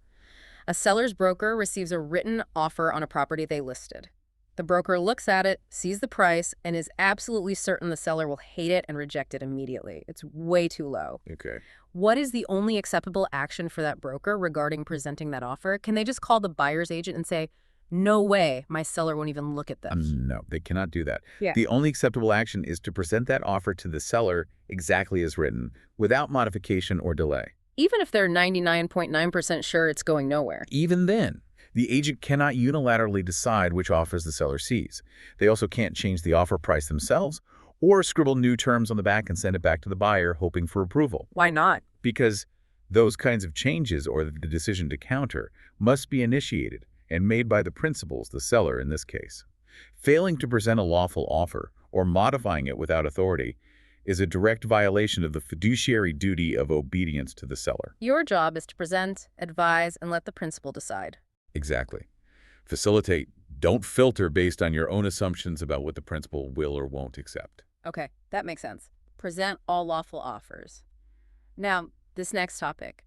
A seller's broker receives a written offer on a property they listed. The broker looks at it, sees the price, and is absolutely certain the seller will hate it and reject it immediately. It's way too low. Okay. What is the only acceptable action for that broker regarding presenting that offer? Can they just call the buyer's agent and say, no way, my seller won't even look at this? No, they cannot do that. Yeah. The only acceptable action is to present that offer to the seller exactly as written, without modification or delay. Even if they're 99.9% sure it's going nowhere. Even then, the agent cannot unilaterally decide which offers the seller sees. They also can't change the offer price themselves or scribble new terms on the back and send it back to the buyer hoping for approval. Why not? Because those kinds of changes, or the decision to counter, must be initiated and made by the principals, the seller in this case. Failing to present a lawful offer or modifying it without authority is a direct violation of the fiduciary duty of obedience to the seller. Your job is to present, advise, and let the principal decide. Exactly. Facilitate. Don't filter based on your own assumptions about what the principal will or won't accept. Okay, that makes sense. Present all lawful offers. Now, this next topic.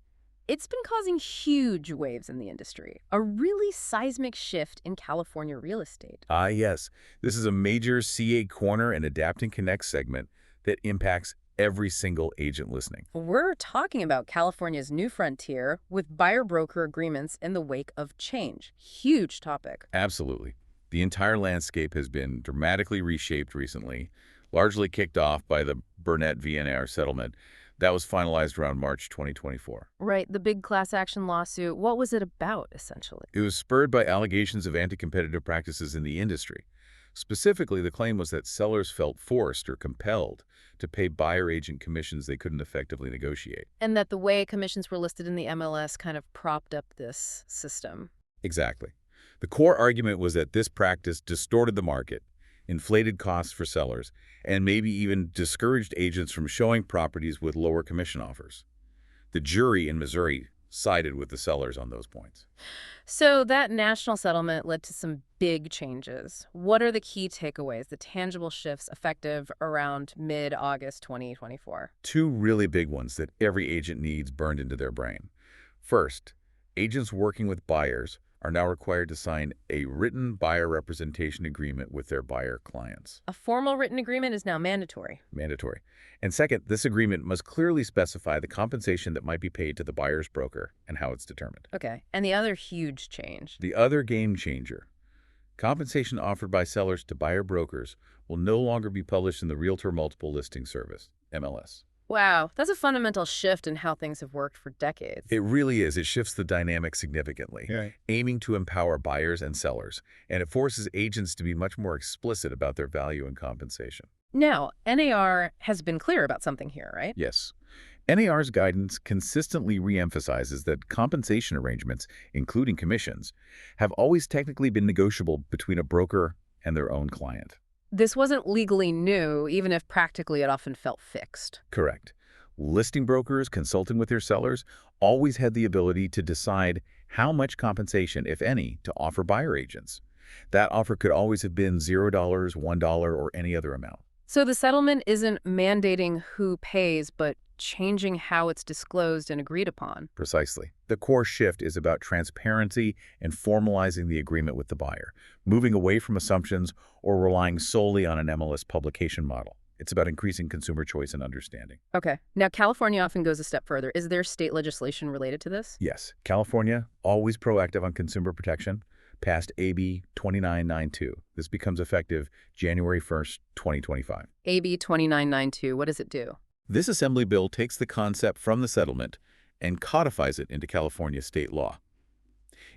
It's been causing huge waves in the industry, a really seismic shift in California real estate. Ah, yes. This is a major CA Corner and Adapt and Connect segment that impacts every single agent listening. We're talking about California's new frontier with buyer-broker agreements in the wake of change. Huge topic. Absolutely. The entire landscape has been dramatically reshaped recently, largely kicked off by the Burnett v. NAR settlement that was finalized around March 2024. Right, the big class action lawsuit. What was it about, essentially? It was spurred by allegations of anti-competitive practices in the industry. Specifically, the claim was that sellers felt forced or compelled to pay buyer agent commissions they couldn't effectively negotiate. And that the way commissions were listed in the MLS kind of propped up this system. Exactly. The core argument was that this practice distorted the market, inflated costs for sellers, and maybe even discouraged agents from showing properties with lower commission offers. The jury in Missouri sided with the sellers on those points. So that national settlement led to some big changes. What are the key takeaways, the tangible shifts effective around mid-August 2024? Two really big ones that every agent needs burned into their brain. First, agents working with buyers are now required to sign a written buyer representation agreement with their buyer clients. A formal written agreement is now mandatory. Mandatory. And second, this agreement must clearly specify the compensation that might be paid to the buyer's broker and how it's determined. Okay. And the other huge change. The other game changer. Compensation offered by sellers to buyer brokers will no longer be published in the Realtor Multiple Listing Service, MLS. Wow, that's a fundamental shift in how things have worked for decades. It really is. It shifts the dynamic significantly, aiming to empower buyers and sellers, and it forces agents to be much more explicit about their value and compensation. Now, NAR has been clear about something here, right? Yes. NAR's guidance consistently reemphasizes that compensation arrangements, including commissions, have always technically been negotiable between a broker and their own client. This wasn't legally new, even if practically it often felt fixed. Correct. Listing brokers consulting with their sellers always had the ability to decide how much compensation, if any, to offer buyer agents. That offer could always have been $0, $1, or any other amount. So the settlement isn't mandating who pays, but changing how it's disclosed and agreed upon. Precisely. The core shift is about transparency and formalizing the agreement with the buyer, moving away from assumptions or relying solely on an MLS publication model. It's about increasing consumer choice and understanding. Okay. Now, California often goes a step further. Is there state legislation related to this? Yes. California, always proactive on consumer protection, passed AB 2992. This becomes effective January 1st, 2025. AB 2992, what does it do? This assembly bill takes the concept from the settlement and codifies it into California state law.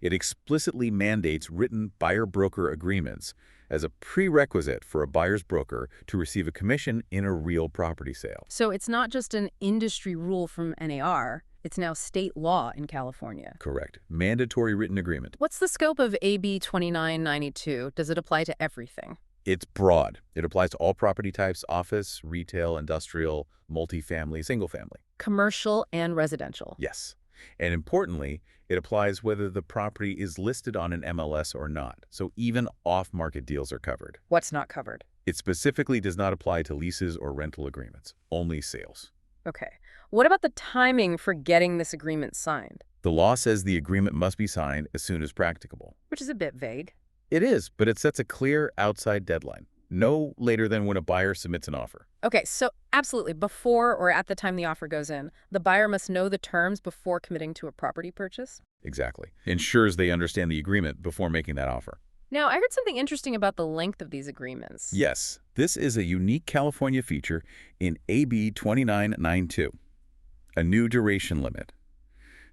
It explicitly mandates written buyer-broker agreements as a prerequisite for a buyer's broker to receive a commission in a real property sale. So it's not just an industry rule from NAR, it's now state law in California. Correct. Mandatory written agreement. What's the scope of AB 2992? Does it apply to everything? It's broad. It applies to all property types: office, retail, industrial, multifamily, single-family. Commercial and residential. Yes. And importantly, it applies whether the property is listed on an MLS or not. So even off-market deals are covered. What's not covered? It specifically does not apply to leases or rental agreements, only sales. Okay. What about the timing for getting this agreement signed? The law says the agreement must be signed as soon as practicable. Which is a bit vague. It is, but it sets a clear outside deadline. No later than when a buyer submits an offer. Okay, so absolutely, before or at the time the offer goes in, the buyer must know the terms before committing to a property purchase? Exactly. Ensures they understand the agreement before making that offer. Now, I heard something interesting about the length of these agreements. Yes, this is a unique California feature in AB 2992, a new duration limit.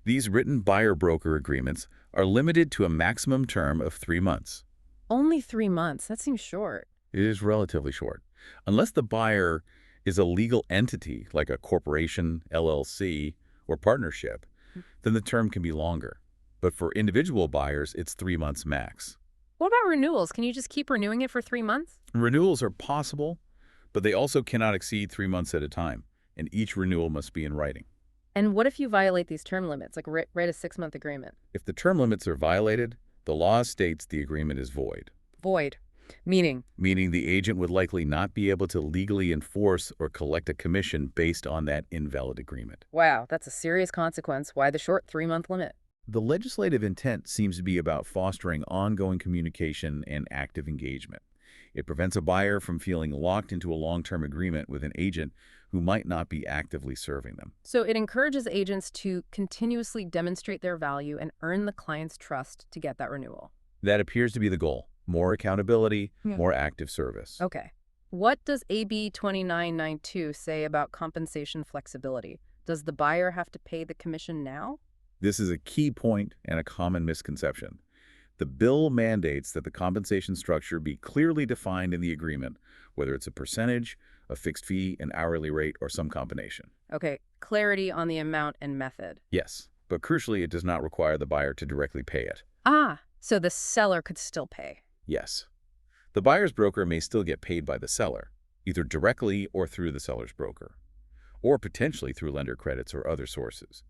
These written buyer-broker agreements are limited to a maximum term of 3 months. Only 3 months? That seems short. It is relatively short. Unless the buyer is a legal entity like a corporation, LLC, or partnership, then the term can be longer. But for individual buyers, it's 3 months max. What about renewals? Can you just keep renewing it for 3 months? Renewals are possible, but they also cannot exceed 3 months at a time, and each renewal must be in writing. And what if you violate these term limits, like write a 6-month agreement? If the term limits are violated, the law states the agreement is void. Void. Meaning? Meaning the agent would likely not be able to legally enforce or collect a commission based on that invalid agreement. Wow, that's a serious consequence. Why the short 3-month limit? The legislative intent seems to be about fostering ongoing communication and active engagement. It prevents a buyer from feeling locked into a long-term agreement with an agent who might not be actively serving them. So it encourages agents to continuously demonstrate their value and earn the client's trust to get that renewal. That appears to be the goal. More accountability, more active service. Okay. What does AB 2992 say about compensation flexibility? Does the buyer have to pay the commission now? This is a key point and a common misconception. The bill mandates that the compensation structure be clearly defined in the agreement, whether it's a percentage, a fixed fee, an hourly rate, or some combination. Okay, clarity on the amount and method. Yes, but crucially, it does not require the buyer to directly pay it. Ah, so the seller could still pay. Yes. The buyer's broker may still get paid by the seller, either directly or through the seller's broker, or potentially through lender credits or other sources.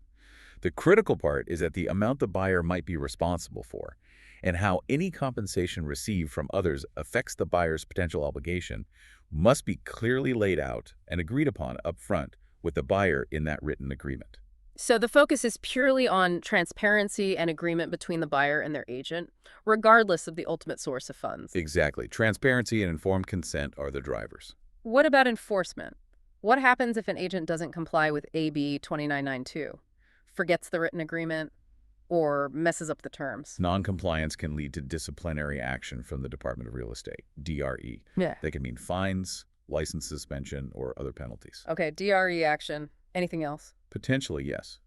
The critical part is that the amount the buyer might be responsible for and how any compensation received from others affects the buyer's potential obligation must be clearly laid out and agreed upon upfront with the buyer in that written agreement. So the focus is purely on transparency and agreement between the buyer and their agent, regardless of the ultimate source of funds. Exactly. Transparency and informed consent are the drivers. What about enforcement? What happens if an agent doesn't comply with AB 2992, forgets the written agreement, or messes up the terms? Noncompliance can lead to disciplinary action from the Department of Real Estate, DRE. Yeah. They can mean fines, license suspension, or other penalties. Okay, DRE action. Anything else? Potentially, yes.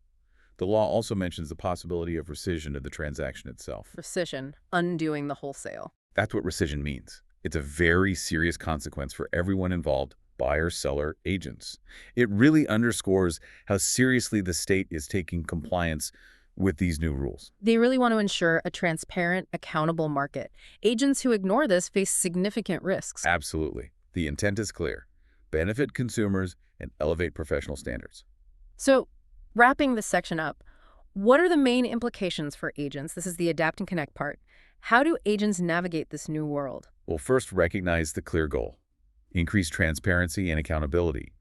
The law also mentions the possibility of rescission of the transaction itself. Rescission, undoing the wholesale. That's what rescission means. It's a very serious consequence for everyone involved, buyer, seller, agents. It really underscores how seriously the state is taking compliance with these new rules. They really want to ensure a transparent, accountable market. Agents who ignore this face significant risks. Absolutely. The intent is clear. Benefit consumers and elevate professional standards. So, wrapping this section up, what are the main implications for agents? This is the adapt and connect part. How do agents navigate this new world? Well, first, recognize the clear goal. Increase transparency and accountability.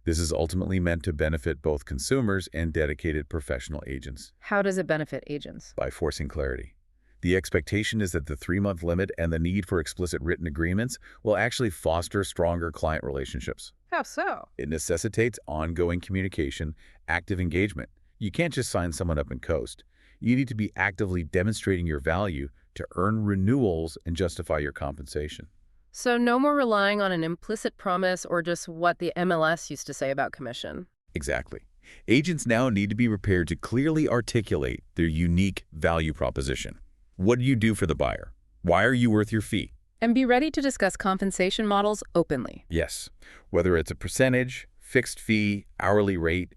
This is ultimately meant to benefit both consumers and dedicated professional agents. How does it benefit agents? By forcing clarity. The expectation is that the 3-month limit and the need for explicit written agreements will actually foster stronger client relationships. How so? It necessitates ongoing communication, active engagement. You can't just sign someone up and coast. You need to be actively demonstrating your value to earn renewals and justify your compensation. So no more relying on an implicit promise or just what the MLS used to say about commission. Exactly. Agents now need to be prepared to clearly articulate their unique value proposition. What do you do for the buyer? Why are you worth your fee? And be ready to discuss compensation models openly. Yes. Whether it's a percentage, fixed fee, hourly rate,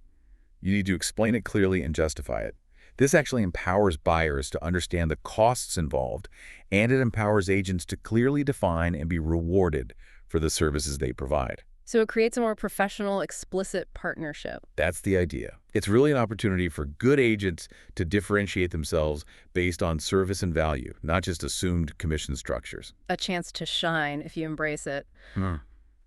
you need to explain it clearly and justify it. This actually empowers buyers to understand the costs involved, and it empowers agents to clearly define and be rewarded for the services they provide. So it creates a more professional, explicit partnership. That's the idea. It's really an opportunity for good agents to differentiate themselves based on service and value, not just assumed commission structures. A chance to shine if you embrace it.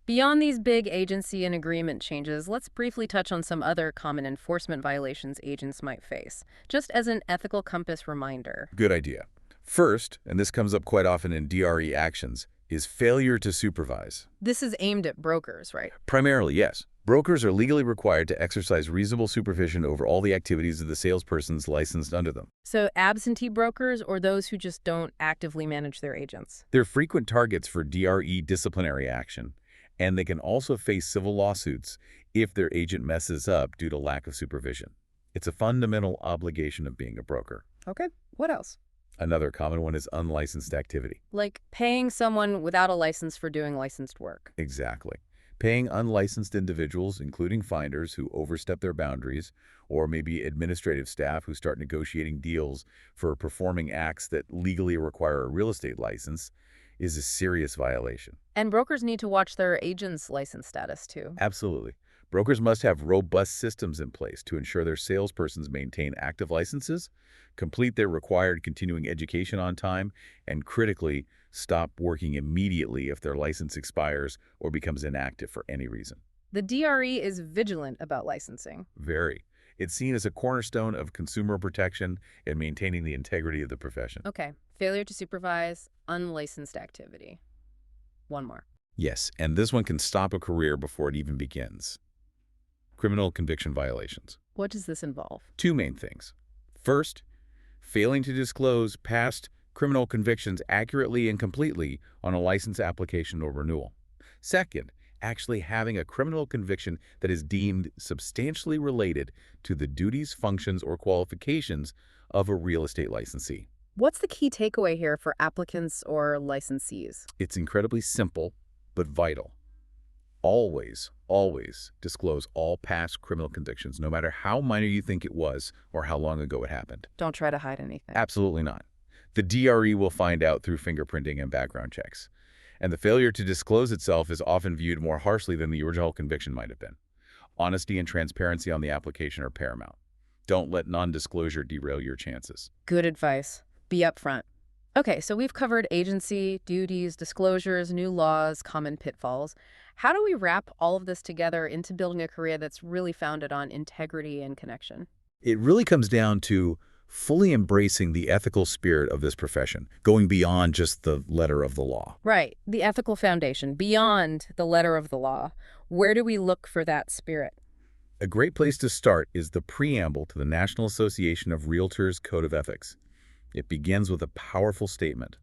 Beyond these big agency and agreement changes, let's briefly touch on some other common enforcement violations agents might face, just as an ethical compass reminder. Good idea. First, and this comes up quite often in DRE actions, is failure to supervise. This is aimed at brokers, right? Primarily, yes. Brokers are legally required to exercise reasonable supervision over all the activities of the salespersons licensed under them. So absentee brokers or those who just don't actively manage their agents? They're frequent targets for DRE disciplinary action, and they can also face civil lawsuits if their agent messes up due to lack of supervision. It's a fundamental obligation of being a broker. Okay, what else? Another common one is unlicensed activity. Like paying someone without a license for doing licensed work. Exactly. Paying unlicensed individuals, including finders who overstep their boundaries, or maybe administrative staff who start negotiating deals for performing acts that legally require a real estate license, is a serious violation. And brokers need to watch their agent's license status too. Absolutely. Brokers must have robust systems in place to ensure their salespersons maintain active licenses, complete their required continuing education on time, and critically, stop working immediately if their license expires or becomes inactive for any reason. The DRE is vigilant about licensing. Very. It's seen as a cornerstone of consumer protection and maintaining the integrity of the profession. Okay, failure to supervise, unlicensed activity. One more. Yes, and this one can stop a career before it even begins. Criminal conviction violations. What does this involve? Two main things. First, failing to disclose past criminal convictions accurately and completely on a license application or renewal. Second, actually having a criminal conviction that is deemed substantially related to the duties, functions, or qualifications of a real estate licensee. What's the key takeaway here for applicants or licensees? It's incredibly simple, but vital. Always, always disclose all past criminal convictions, no matter how minor you think it was or how long ago it happened. Don't try to hide anything. Absolutely not. The DRE will find out through fingerprinting and background checks. And the failure to disclose itself is often viewed more harshly than the original conviction might have been. Honesty and transparency on the application are paramount. Don't let non-disclosure derail your chances. Good advice. Be upfront. Okay, so we've covered agency, duties, disclosures, new laws, common pitfalls. How do we wrap all of this together into building a career that's really founded on integrity and connection? It really comes down to fully embracing the ethical spirit of this profession, going beyond just the letter of the law. Right, the ethical foundation, beyond the letter of the law. Where do we look for that spirit? A great place to start is the preamble to the National Association of REALTORS Code of Ethics. It begins with a powerful statement.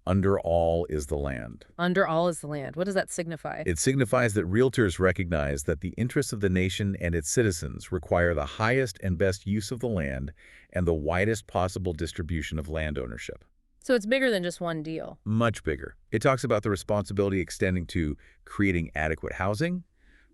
Under all is the land. Under all is the land. What does that signify? It signifies that realtors recognize that the interests of the nation and its citizens require the highest and best use of the land and the widest possible distribution of land ownership. So it's bigger than just one deal. Much bigger. It talks about the responsibility extending to creating adequate housing,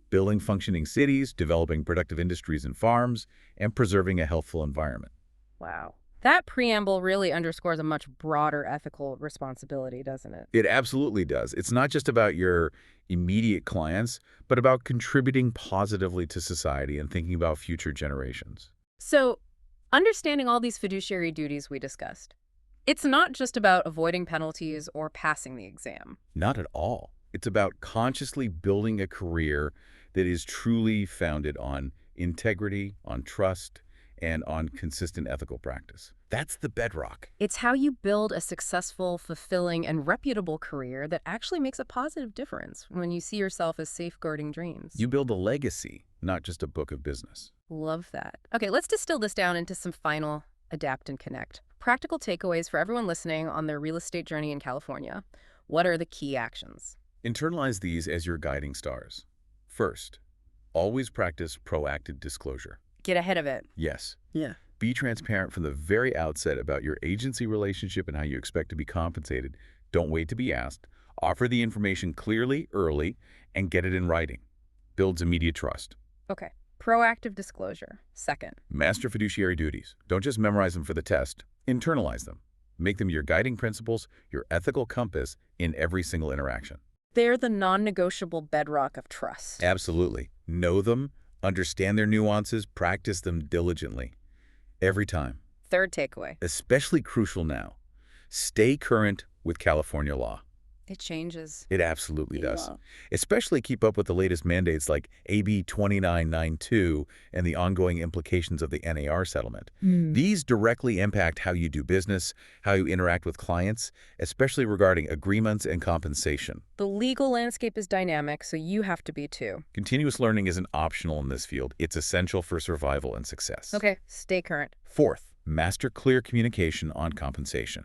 building functioning cities, developing productive industries and farms, and preserving a healthful environment. Wow. That preamble really underscores a much broader ethical responsibility, doesn't it? It absolutely does. It's not just about your immediate clients, but about contributing positively to society and thinking about future generations. So, understanding all these fiduciary duties we discussed, it's not just about avoiding penalties or passing the exam. Not at all. It's about consciously building a career that is truly founded on integrity, on trust, and on consistent ethical practice. That's the bedrock. It's how you build a successful, fulfilling, and reputable career that actually makes a positive difference when you see yourself as safeguarding dreams. You build a legacy, not just a book of business. Love that. Okay, let's distill this down into some final adapt and connect. Practical takeaways for everyone listening on their real estate journey in California. What are the key actions? Internalize these as your guiding stars. First, always practice proactive disclosure. Get ahead of it. Yes. Yeah. Be transparent from the very outset about your agency relationship and how you expect to be compensated. Don't wait to be asked. Offer the information clearly, early, and get it in writing. Builds immediate trust. Okay. Proactive disclosure. Second. Master fiduciary duties. Don't just memorize them for the test. Internalize them. Make them your guiding principles, your ethical compass in every single interaction. They're the non-negotiable bedrock of trust. Absolutely. Know them, understand their nuances, practice them diligently. Every time. Third takeaway. Especially crucial now. Stay current with California law. It changes. It absolutely does. Especially keep up with the latest mandates like AB 2992 and the ongoing implications of the NAR settlement. These directly impact how you do business, how you interact with clients, especially regarding agreements and compensation. The legal landscape is dynamic, so you have to be too. Continuous learning isn't optional in this field. It's essential for survival and success. Okay, stay current. Fourth, master clear communication on compensation.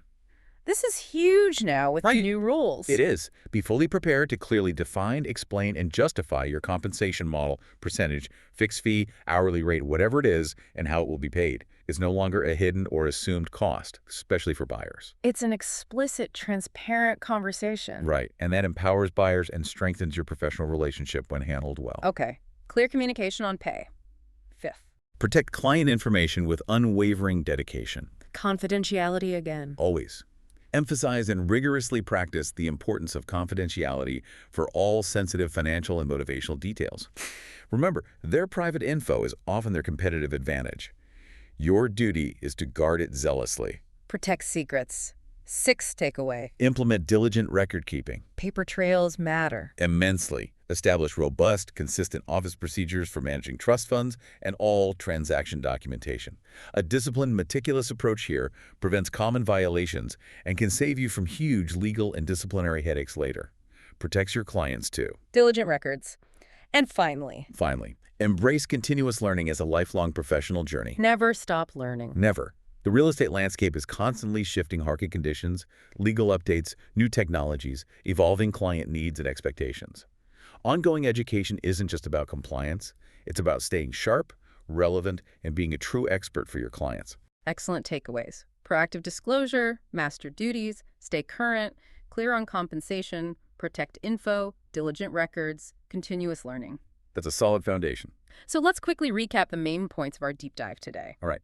This is huge now with the new rules. It is. Be fully prepared to clearly define, explain, and justify your compensation model, percentage, fixed fee, hourly rate, whatever it is, and how it will be paid. It's no longer a hidden or assumed cost, especially for buyers. It's an explicit, transparent conversation. Right, and that empowers buyers and strengthens your professional relationship when handled well. Okay. Clear communication on pay. Fifth. Protect client information with unwavering dedication. Confidentiality again. Always. Emphasize and rigorously practice the importance of confidentiality for all sensitive financial and motivational details. Remember, their private info is often their competitive advantage. Your duty is to guard it zealously. Protect secrets. Sixth takeaway. Implement diligent record-keeping. Paper trails matter. Immensely. Establish robust, consistent office procedures for managing trust funds and all transaction documentation. A disciplined, meticulous approach here prevents common violations and can save you from huge legal and disciplinary headaches later. Protects your clients, too. Diligent records. And finally, embrace continuous learning as a lifelong professional journey. never stop learning. Never. The real estate landscape is constantly shifting market conditions, legal updates, new technologies, evolving client needs and expectations. Ongoing education isn't just about compliance. It's about staying sharp, relevant, and being a true expert for your clients. Excellent takeaways. Proactive disclosure, master duties, stay current, clear on compensation, protect info, diligent records, continuous learning. That's a solid foundation. So let's quickly recap the main points of our deep dive today. All right.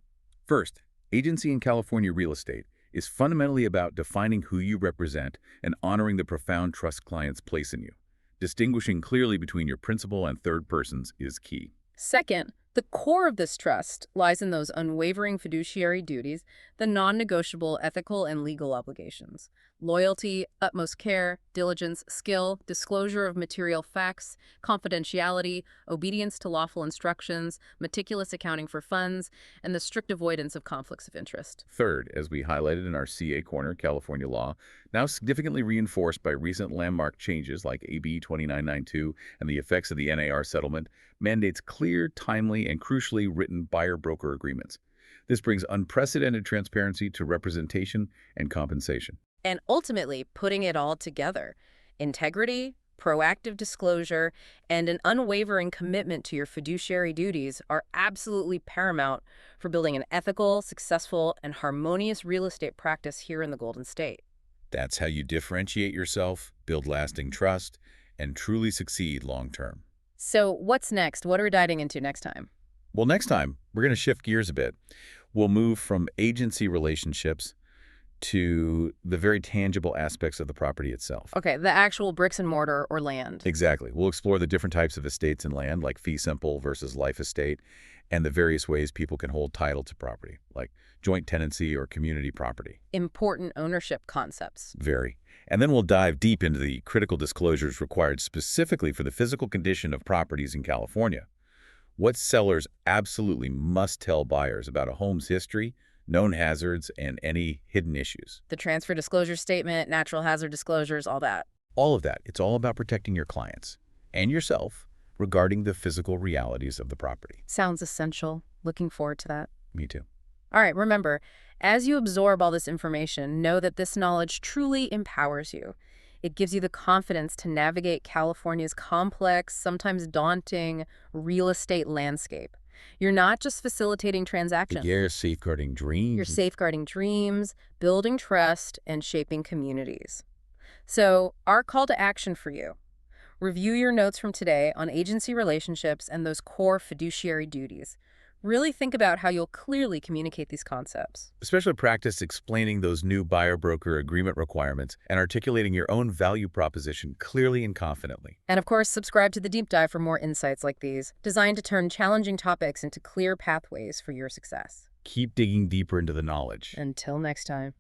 First, agency in California real estate is fundamentally about defining who you represent and honoring the profound trust clients place in you. Distinguishing clearly between your principal and third persons is key. Second, The core of this trust lies in those unwavering fiduciary duties, the non-negotiable ethical and legal obligations. Loyalty, utmost care, diligence, skill, disclosure of material facts, confidentiality, obedience to lawful instructions, meticulous accounting for funds, and the strict avoidance of conflicts of interest. Third, as we highlighted in our CA Corner, California law, now significantly reinforced by recent landmark changes like AB 2992 and the effects of the NAR settlement, mandates clear, timely, and crucially written buyer-broker agreements. This brings unprecedented transparency to representation and compensation. And ultimately, putting it all together, integrity, proactive disclosure, and an unwavering commitment to your fiduciary duties are absolutely paramount for building an ethical, successful, and harmonious real estate practice here in the Golden State. That's how you differentiate yourself, build lasting trust, and truly succeed long-term. So what's next? What are we diving into next time? Well, next time, we're going to shift gears a bit. We'll move from agency relationships to the very tangible aspects of the property itself. Okay, the actual bricks and mortar or land. Exactly. We'll explore the different types of estates and land, like fee simple versus life estate, and the various ways people can hold title to property, like joint tenancy or community property. Important ownership concepts. Very. And then we'll dive deep into the critical disclosures required specifically for the physical condition of properties in California. What sellers absolutely must tell buyers about a home's history, known hazards, and any hidden issues. The transfer disclosure statement, natural hazard disclosures, all that. All of that. It's all about protecting your clients and yourself regarding the physical realities of the property. Sounds essential. Looking forward to that. Me too. All right, remember, as you absorb all this information, know that this knowledge truly empowers you. It gives you the confidence to navigate California's complex, sometimes daunting, real estate landscape. You're not just facilitating transactions. You're safeguarding dreams. You're safeguarding dreams, building trust, and shaping communities. So, our call to action for you. Review your notes from today on agency relationships and those core fiduciary duties. Really think about how you'll clearly communicate these concepts. Especially practice explaining those new buyer-broker agreement requirements and articulating your own value proposition clearly and confidently. And of course, subscribe to the Deep Dive for more insights like these, designed to turn challenging topics into clear pathways for your success. Keep digging deeper into the knowledge. Until next time.